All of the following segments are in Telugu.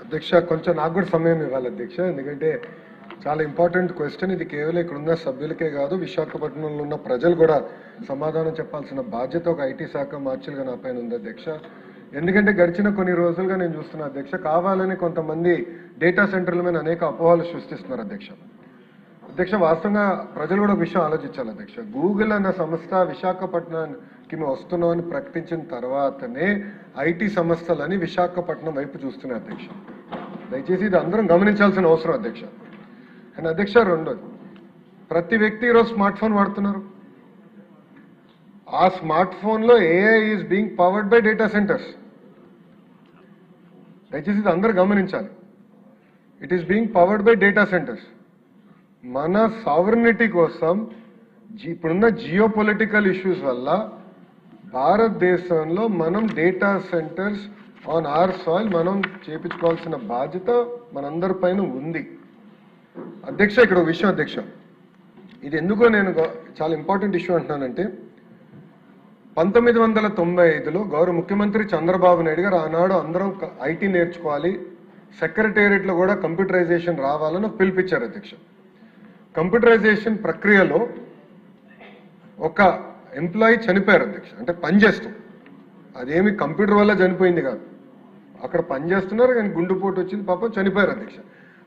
అధ్యక్ష కొంచెం నాకు కూడా సమయం ఇవ్వాలి అధ్యక్ష, ఎందుకంటే చాలా ఇంపార్టెంట్ క్వశ్చన్ ఇది. కేవలం ఇక్కడ ఉన్న సభ్యులకే కాదు, విశాఖపట్నంలో ఉన్న ప్రజలు కూడా సమాధానం చెప్పాల్సిన బాధ్యత ఒక ఐటీ శాఖ మార్చులుగా నా పైన ఉంది అధ్యక్ష. ఎందుకంటే గడిచిన కొన్ని రోజులుగా నేను చూస్తున్నా అధ్యక్ష, కావాలని కొంతమంది డేటా సెంటర్ల మీద అనేక అపోహలు సృష్టిస్తున్నారు అధ్యక్ష. వాస్తవంగా ప్రజలు కూడా ఒక విషయం ఆలోచించాలి అధ్యక్ష. గూగుల్ అన్న సంస్థ విశాఖపట్నానికి మేము వస్తున్నామని ప్రకటించిన తర్వాతనే ఐటీ సంస్థలని విశాఖపట్నం వైపు చూస్తున్నాయి అధ్యక్ష. దయచేసి ఇది అందరం గమనించాల్సిన అవసరం అధ్యక్ష. కానీ అధ్యక్ష, రెండోది, ప్రతి వ్యక్తి ఈరోజు స్మార్ట్ ఫోన్ వాడుతున్నారు. ఆ స్మార్ట్ ఫోన్లో AI is being powered by data centres. దయచేసి ఇది అందరూ గమనించాలి. It is being powered by data centres. మన సావరినిటీ కోసం ఇప్పుడున్న జియో పొలిటికల్ ఇష్యూస్ వల్ల భారతదేశంలో మనం data centres on hour soil మనం చేపించుకోవాల్సిన బాధ్యత మనందరి పైన ఉంది అధ్యక్ష. ఇక్కడ ఒక విషయం అధ్యక్ష, ఇది ఎందుకో నేను చాలా ఇంపార్టెంట్ ఇష్యూ అంటున్నానంటే, 1995లో గౌరవ ముఖ్యమంత్రి చంద్రబాబు నాయుడు గారు ఆనాడు అందరం ఐటీ నేర్చుకోవాలి, సెక్రటేరియట్లో కూడా కంప్యూటరైజేషన్ రావాలని పిలిపించారు అధ్యక్ష. కంప్యూటరైజేషన్ ప్రక్రియలో ఒక ఎంప్లాయీ చనిపోయారు అధ్యక్ష. అంటే పనిచేస్తూ, అదేమి కంప్యూటర్ వల్ల చనిపోయింది కాదు, అక్కడ పనిచేస్తున్నారు కానీ గుండెపోటు వచ్చింది, పాపం చనిపోయారు అధ్యక్ష.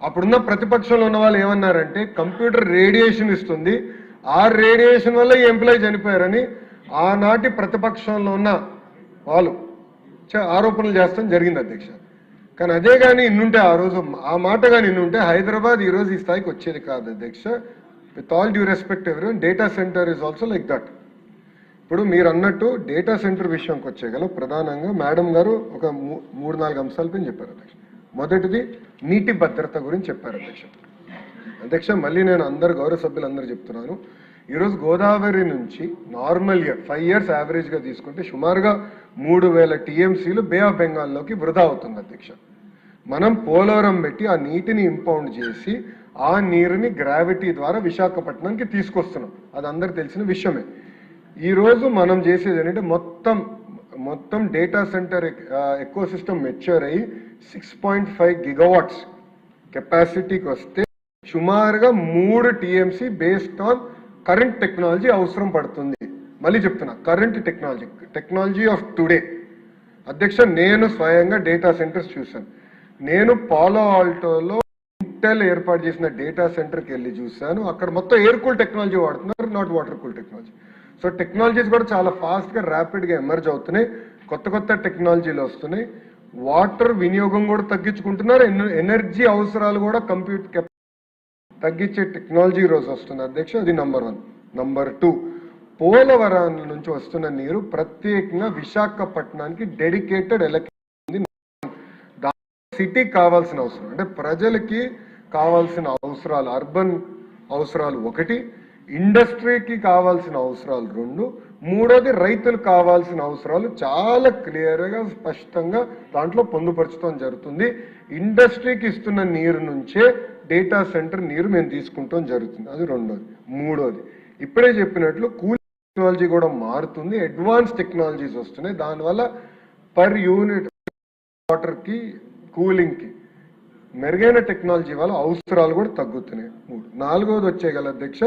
అప్పుడున్న ప్రతిపక్షంలో ఉన్న వాళ్ళు ఏమన్నారంటే, కంప్యూటర్ రేడియేషన్ ఇస్తుంది, ఆ రేడియేషన్ వల్ల ఈ ఎంప్లాయీ చనిపోయారని ఆనాటి ప్రతిపక్షంలో ఉన్న వాళ్ళు ఆరోపణలు చేస్తాం జరిగింది అధ్యక్ష. కానీ అదే కానీ ఇన్నుంటే, ఆ రోజు ఆ మాట కానీ ఇన్నుంటే హైదరాబాద్ ఈ రోజు ఈ స్థాయికి వచ్చేది కాదు అధ్యక్ష. With all due respect everyone, data centre is also like that. ఇప్పుడు మీరు అన్నట్టు డేటా సెంటర్ విషయంకి వచ్చేగల ప్రధానంగా మేడం గారు ఒక 3-4 అంశాలపై చెప్పారు అధ్యక్ష. మొదటిది నీటి భద్రత గురించి చెప్పారు అధ్యక్ష. మళ్ళీ నేను అందరు గౌరవ సభ్యులందరూ చెప్తున్నాను, ఈరోజు గోదావరి నుంచి నార్మల్ ఇయర్ 5 years యావరేజ్గా తీసుకుంటే సుమారుగా 3000 TMCలు బే ఆఫ్ బెంగాల్లోకి వృధా అవుతుంది అధ్యక్ష. మనం పోలవరం పెట్టి ఆ నీటిని ఇంపౌండ్ చేసి ఆ నీరుని గ్రావిటీ ద్వారా విశాఖపట్నానికి తీసుకొస్తున్నాం, అది అందరికి తెలిసిన విషయమే. ఈరోజు మనం చేసేది ఏంటంటే మొత్తం data centre eco system mature అయ్యి 6.5 GW కెపాసిటీకి వస్తే సుమారుగా 3 TMC based on current technology అవసరం పడుతుంది. మళ్ళీ చెప్తున్నా, కరెంట్ టెక్నాలజీ ఆఫ్ టుడే అధ్యక్ష. నేను స్వయంగా డేటా సెంటర్స్ చూశాను. నేను పాలో ఆల్టోలో ఇంటెల్ ఏర్పాటు చేసిన డేటా సెంటర్కి వెళ్ళి చూశాను. అక్కడ మొత్తం ఎయిర్ కూల్ టెక్నాలజీ వాడుతున్నారు, not water cool technology. So technologies కూడా చాలా ఫాస్ట్గా ర్యాపిడ్గా ఎమర్జ్ అవుతున్నాయి, కొత్త టెక్నాలజీలు వస్తున్నాయి. వాటర్ వినియోగం కూడా తగ్గించుకుంటున్నారు, ఎనర్జీ అవసరాలు కూడా కంప్యూటర్ తగ్గించే టెక్నాలజీ ఈరోజు వస్తుంది అధ్యక్ష. అది నంబర్ 1. నంబర్ 2, పోలవరం నుంచి వస్తున్న నీరు ప్రత్యేకంగా విశాఖపట్నానికి డెడికేటెడ్ ఎలక్ట్రిసిటీ. సిటీకి కావాల్సిన అవసరం అంటే ప్రజలకి కావాల్సిన అవసరాలు, అర్బన్ అవసరాలు 1, ఇండస్ట్రీకి కావాల్సిన అవసరాలు 2, మూడోది రైతులకు కావాల్సిన అవసరాలు చాలా క్లియర్గా స్పష్టంగా దాంట్లో పొందుపరచడం జరుగుతుంది. ఇండస్ట్రీకి ఇస్తున్న నీరు నుంచే డేటా సెంటర్ నీరు మేము తీసుకుంటాం జరుగుతుంది, అది రెండోది. మూడోది, ఇప్పుడే చెప్పినట్లు కూలింగ్ టెక్నాలజీ కూడా మారుతుంది, అడ్వాన్స్ టెక్నాలజీస్ వస్తున్నాయి, దానివల్ల పర్ యూనిట్ వాటర్కి కూలింగ్కి మెరుగైన టెక్నాలజీ వల్ల అవసరాలు కూడా తగ్గుతున్నాయి. 4వది వచ్చేగల అధ్యక్ష,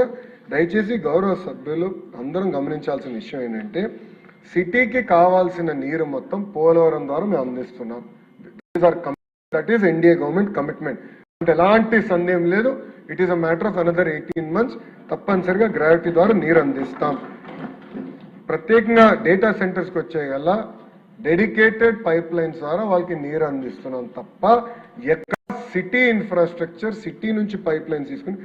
దయచేసి గౌరవ సభ్యులు అందరం గమనించాల్సిన విషయం ఏంటంటే, సిటీకి కావాల్సిన నీరు మొత్తం పోలవరం ద్వారా మేము అందిస్తున్నాం. That is NDA government commitment, అంటే ఎలాంటి సందేహం లేదు. It is a matter of another 18 months తప్పనిసరిగా గ్రావిటీ ద్వారా నీరు అందిస్తాం. ప్రత్యేకంగా డేటా సెంటర్స్కి వచ్చేగల డెడికేటెడ్ పైప్ లైన్స్ ద్వారా వాళ్ళకి నీరు అందిస్తున్నాం తప్ప ఎక్కడ సిటీ ఇన్ఫ్రాస్ట్రక్చర్, సిటీ నుంచి పైప్ లైన్స్ తీసుకుని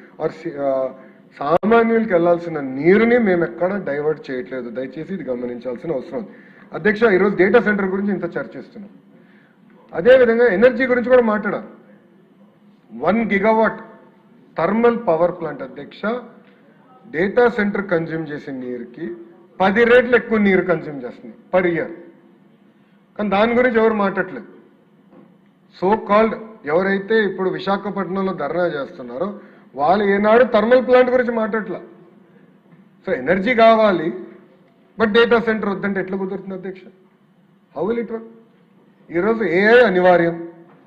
సామాన్యులకి వెళ్లాల్సిన నీరుని మేము ఎక్కడ డైవర్ట్ చేయట్లేదు. దయచేసి ఇది గమనించాల్సిన అవసరం అధ్యక్ష. ఈరోజు డేటా సెంటర్ గురించి ఇంత చర్చిస్తున్నాం, అదేవిధంగా ఎనర్జీ గురించి కూడా మాట్లాడాలి. 1 GW థర్మల్ పవర్ ప్లాంట్ అధ్యక్ష, డేటా సెంటర్ కన్జ్యూమ్ చేసే నీరుకి 10 రెట్లు ఎక్కువ నీరు కన్జ్యూమ్ చేస్తుంది పర్ ఇయర్. కానీ దాని గురించి ఎవరు మాట్లాడలేదు. సో కాల్డ్ ఎవరైతే ఇప్పుడు విశాఖపట్నంలో ధర్నా చేస్తున్నారో వాళ్ళు ఏనాడు థర్మల్ ప్లాంట్ గురించి మాట్లాడలే. సో ఎనర్జీ కావాలి, బట్ డేటా సెంటర్ వద్దంటే ఎట్లా కుదురుతుంది అధ్యక్ష? How will it work? ఈరోజు ఏఐ అనివార్యం,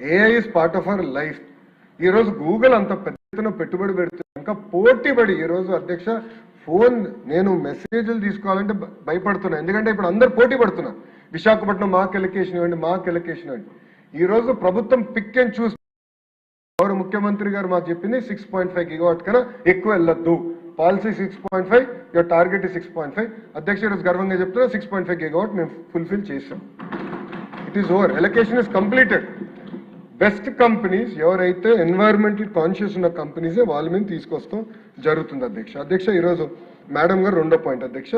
AI is part of our life. ఈరోజు గూగుల్ అంత పెద్ద ఎత్తున పెట్టుబడి పెడుతుంది, ఇంకా పోటీపడి ఈరోజు అధ్యక్ష ఫోన్ నేను మెసేజ్లు తీసుకోవాలంటే భయపడుతున్నా, ఎందుకంటే ఇప్పుడు అందరు పోటీ పడుతున్నారు. విశాఖపట్నం మాకు ఎలకేషన్ ఇవ్వండి, మాకు ఎలకేషన్ ఇవ్వండి. ఈ రోజు ప్రభుత్వం పిక్ అండ్ చూస్, గౌరవ ముఖ్యమంత్రి గారు మాకు చెప్పింది 6.5 గిగావాట్ కన్నా ఎక్కువ వెళ్ళొద్దు. Policy 6.5, your target 6.5. అధ్యక్ష ఈరోజు గర్వంగా చెప్తున్నా 6.5 గిగావాట్ మేము ఫుల్ఫిల్ చేసాం. It is over, allocation is completed. Best companies ఎవరైతే ఎన్వైరన్మెంటల్ కాన్షియస్ ఉన్న కంపెనీసే వాళ్ళ మీద తీసుకొస్తాం జరుగుతుంది అధ్యక్ష. అధ్యక్ష ఈరోజు మేడం గారు రెండో పాయింట్ అధ్యక్ష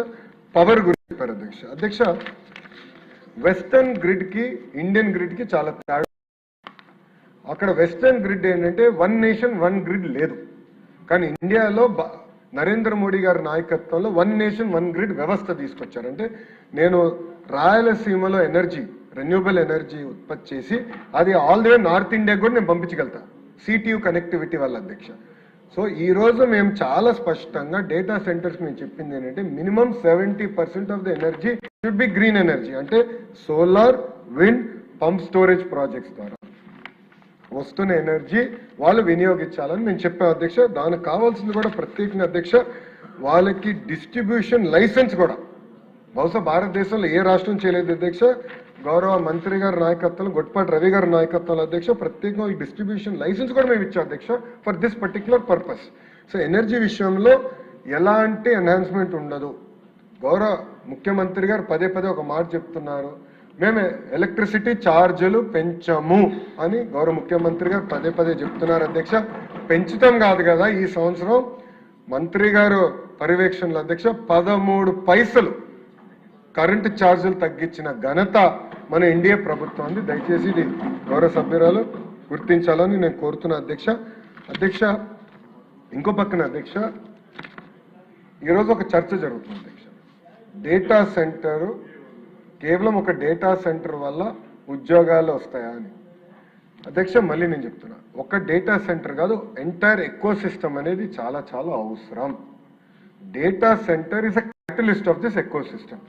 పవర్ గురించి చెప్పారు అధ్యక్ష. అధ్యక్ష వెస్టర్న్ గ్రిడ్ కి ఇండియన్ గ్రిడ్ కి చాలా తేడా. అక్కడ వెస్టర్న్ గ్రిడ్ ఏంటంటే వన్ నేషన్ వన్ గ్రిడ్ లేదు, కానీ ఇండియాలో నరేంద్ర మోడీ గారి నాయకత్వంలో వన్ నేషన్ వన్ గ్రిడ్ వ్యవస్థ తీసుకొచ్చారంటే నేను రాయలసీమలో ఎనర్జీ రెన్యూబుల్ ఎనర్జీ ఉత్పత్తి చేసి అది all the way north India కూడా నేను పంపించగలుగుతా సిటియు కనెక్టివిటీ వల్ల అధ్యక్ష. సో ఈ రోజు మేము చాలా స్పష్టంగా డేటా సెంటర్స్ మేము చెప్పింది ఏంటంటే minimum 70% of the energy should be green energy, అంటే solar, wind, pump storage projects ద్వారా వస్తున్న ఎనర్జీ వాళ్ళు వినియోగించాలని మేము చెప్పాం అధ్యక్ష. దానికి కావాల్సింది కూడా ప్రత్యేకంగా అధ్యక్ష వాళ్ళకి డిస్ట్రిబ్యూషన్ లైసెన్స్ కూడా బహుశా భారతదేశంలో ఏ రాష్ట్రం చేయలేదు అధ్యక్ష. గౌరవ మంత్రి గారి నాయకత్వంలో గొట్పాటి రవి గారి నాయకత్వంలో అధ్యక్ష ప్రత్యేకంగా డిస్ట్రిబ్యూషన్ లైసెన్స్ కూడా మేము ఇచ్చాం అధ్యక్ష for this particular purpose. So energy విషయంలో ఎలాంటి ఎన్హాన్స్మెంట్ ఉండదు. గౌరవ ముఖ్యమంత్రి గారు పదే పదే ఒక మాట చెప్తున్నారు, మేము ఎలక్ట్రిసిటీ ఛార్జీలు పెంచము అని గౌరవ ముఖ్యమంత్రి గారు పదే పదే చెప్తున్నారు అధ్యక్ష. పెంచుతాం కాదు కదా, ఈ సంవత్సరం మంత్రి గారు పర్యవేక్షణలో అధ్యక్ష 13 పైసలు కరెంటు ఛార్జీలు తగ్గించిన ఘనత మన ఎన్డీఏ ప్రభుత్వం ఉంది. దయచేసి ఇది గౌరవ సభ్యురాలు గుర్తించాలని నేను కోరుతున్నా అధ్యక్ష. అధ్యక్ష ఇంకో పక్కన అధ్యక్ష ఈరోజు ఒక చర్చ జరుగుతుంది అధ్యక్ష. డేటా సెంటర్ కేవలం ఒక డేటా సెంటర్ వల్ల ఉద్యోగాలు వస్తాయా అని. అధ్యక్ష మళ్ళీ నేను చెప్తున్నా, ఒక డేటా సెంటర్ కాదు, ఎంటైర్ ఎకో సిస్టమ్ అనేది చాలా చాలా అవసరం. Data centre is a catalyst of this eco system.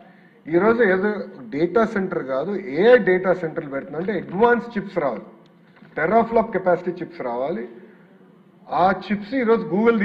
ఈరోజు ఏదో డేటా సెంటర్ కాదు, ఏ డేటా సెంటర్లు పెడుతున్నా అంటే అడ్వాన్స్ చిప్స్ రావాలి, టెరాఫ్లాప్ కెపాసిటీ చిప్స్ రావాలి. ఆ చిప్స్ ఈరోజు గూగుల్